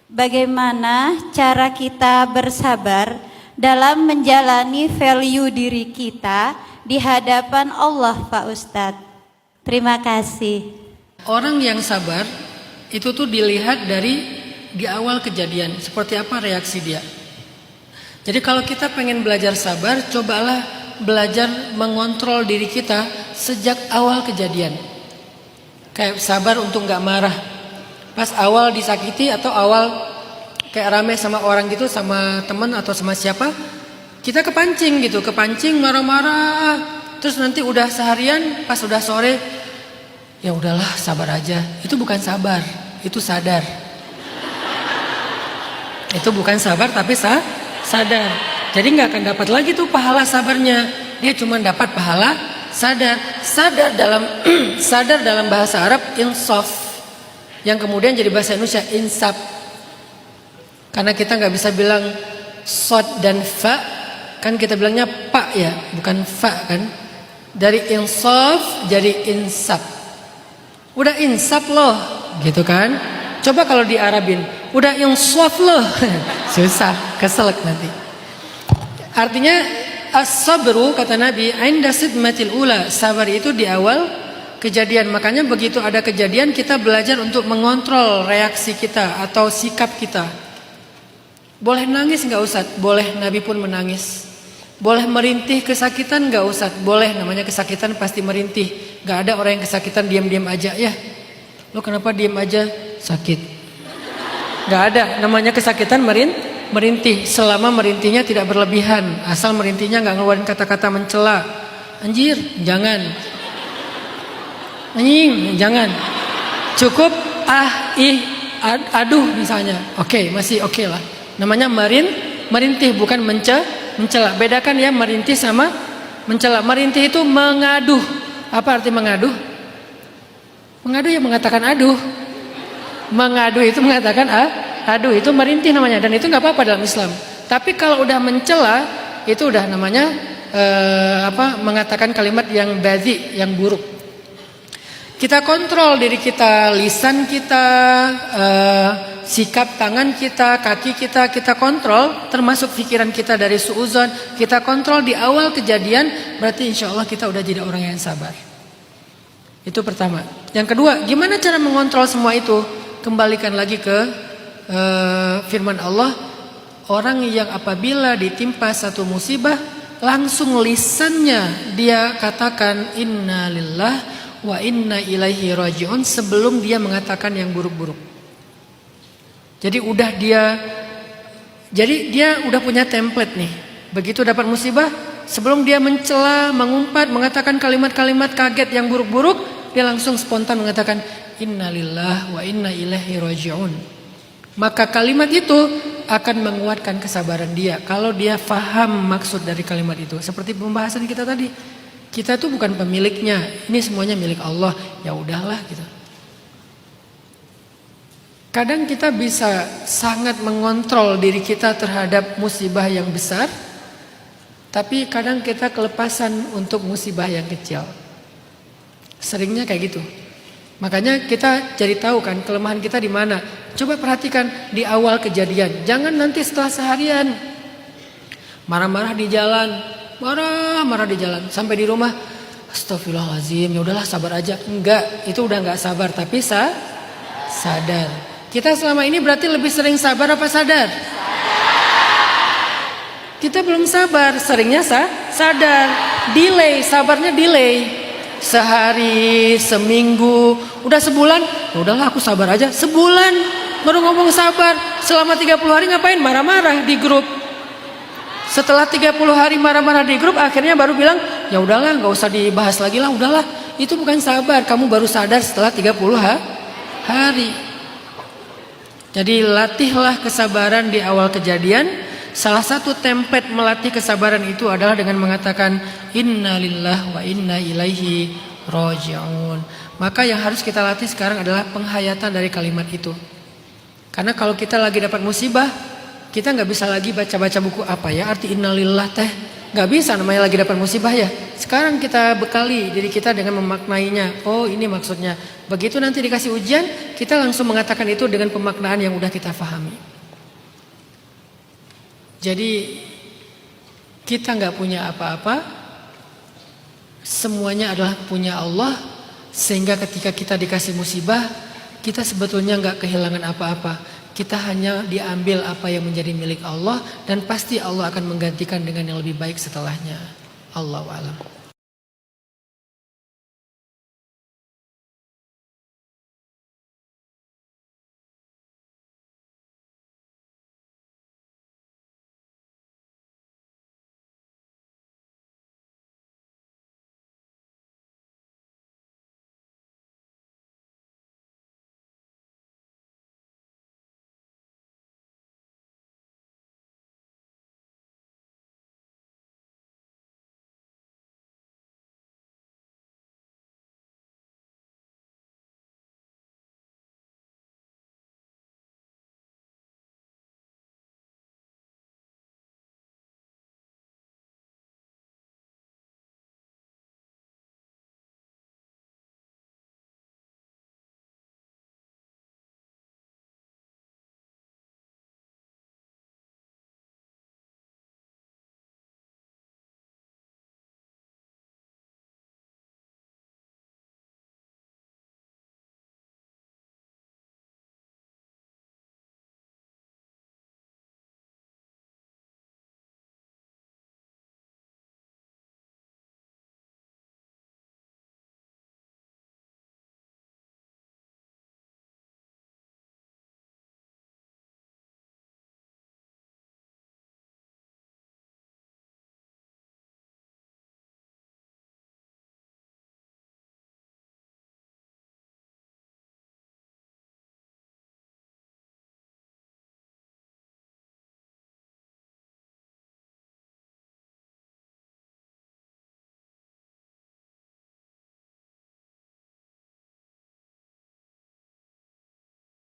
bagaimana cara kita bersabar dalam menjalani value diri kita di hadapan Allah, Pak Ustadz. Terima kasih. Orang yang sabar itu tuh dilihat dari di awal kejadian, seperti apa reaksi dia. Jadi kalau kita pengen belajar sabar, cobalah belajar mengontrol diri kita sejak awal kejadian. Kayak sabar untuk gak marah pas awal disakiti, atau awal kayak rame sama orang gitu, sama teman atau sama siapa, kita kepancing gitu, kepancing marah-marah. Terus nanti udah seharian, pas udah sore, ya udahlah sabar aja. Itu bukan sabar, itu sadar. Itu bukan sabar tapi sadar. Jadi nggak akan dapat lagi tuh pahala sabarnya. Dia cuma dapat pahala sadar. Sadar dalam bahasa Arab insaf, yang kemudian jadi bahasa Indonesia insaf. Karena kita nggak bisa bilang sod dan fa, kan kita bilangnya pa ya, bukan fa kan. Dari insaf jadi insaf. Udah insaf loh, gitu kan? Coba kalau di Arabin, udah insaf loh, susah, keselak nanti. Artinya as-sabru, kata Nabi, 'inda sidmatil ula, sabar itu di awal kejadian. Makanya begitu ada kejadian, kita belajar untuk mengontrol reaksi kita atau sikap kita. Boleh nangis nggak Ustaz? Boleh, Nabi pun menangis. Boleh merintih kesakitan nggak Ustaz? Boleh, namanya kesakitan pasti merintih. Nggak ada orang yang kesakitan diam-diam aja ya. Lo kenapa diam aja? Sakit. Nggak ada, namanya kesakitan merintih. Selama merintihnya tidak berlebihan, asal merintihnya nggak ngeluarin kata-kata mencela. Anjir, jangan. Anjing, jangan. Cukup aduh misalnya. Oke, masih oke lah. Namanya merintih, bukan mencela. Bedakan ya merintih sama mencela. Merintih itu mengaduh. Apa arti mengaduh? Mengaduh ya mengatakan aduh. Mengaduh itu mengatakan aduh, itu merintih namanya, dan itu nggak apa-apa dalam Islam. Tapi kalau udah mencela, itu udah namanya mengatakan kalimat yang badhi, yang buruk. Kita kontrol diri kita, lisan kita, sikap tangan kita, kaki kita kontrol, termasuk pikiran kita dari suuzon, kita kontrol di awal kejadian, berarti insya Allah kita udah jadi orang yang sabar. Itu pertama. Yang kedua, gimana cara mengontrol semua itu? Kembalikan lagi ke firman Allah, orang yang apabila ditimpa satu musibah, langsung lisannya dia katakan inna lillah wa inna ilaihi raji'un sebelum dia mengatakan yang buruk-buruk. Jadi dia udah punya template nih. Begitu dapat musibah, sebelum dia mencela, mengumpat, mengatakan kalimat-kalimat kaget yang buruk-buruk, dia langsung spontan mengatakan innalillah wa inna ilaihi raji'un. Maka kalimat itu akan menguatkan kesabaran dia kalau dia faham maksud dari kalimat itu. Seperti pembahasan kita tadi, kita tuh bukan pemiliknya, ini semuanya milik Allah. Ya udahlah gitu. Kadang kita bisa sangat mengontrol diri kita terhadap musibah yang besar, tapi kadang kita kelepasan untuk musibah yang kecil. Seringnya kayak gitu. Makanya kita jadi tahu kan kelemahan kita di mana. Coba perhatikan di awal kejadian. Jangan nanti setelah seharian marah-marah di jalan, marah di jalan, sampai di rumah astagfirullahaladzim, ya udahlah sabar aja. Enggak, itu udah enggak sabar, tapi sadar. Kita selama ini berarti lebih sering sabar apa sadar? Kita belum sabar, seringnya sadar. Delay, sabarnya delay. Sehari, seminggu, udah sebulan, ya udahlah aku sabar aja. Sebulan baru ngomong sabar. Selama 30 hari ngapain? Marah-marah di grup. Setelah 30 hari marah-marah di grup, akhirnya baru bilang, ya udahlah nggak usah dibahas lagi lah, udahlah. Itu bukan sabar, kamu baru sadar setelah 30 hari. Jadi latihlah kesabaran di awal kejadian. Salah satu template melatih kesabaran itu adalah dengan mengatakan inna lillah wa inna ilaihi raji'un. Maka yang harus kita latih sekarang adalah penghayatan dari kalimat itu. Karena kalau kita lagi dapat musibah, kita nggak bisa lagi baca-baca buku apa ya arti innalillah teh. Nggak bisa, namanya lagi dapat musibah ya. Sekarang kita bekali diri kita dengan memaknainya. Oh, ini maksudnya. Begitu nanti dikasih ujian, kita langsung mengatakan itu dengan pemaknaan yang udah kita pahami. Jadi kita nggak punya apa-apa, semuanya adalah punya Allah. Sehingga ketika kita dikasih musibah, kita sebetulnya nggak kehilangan apa-apa. Kita hanya diambil apa yang menjadi milik Allah, dan pasti Allah akan menggantikan dengan yang lebih baik setelahnya. Allahu a'lam.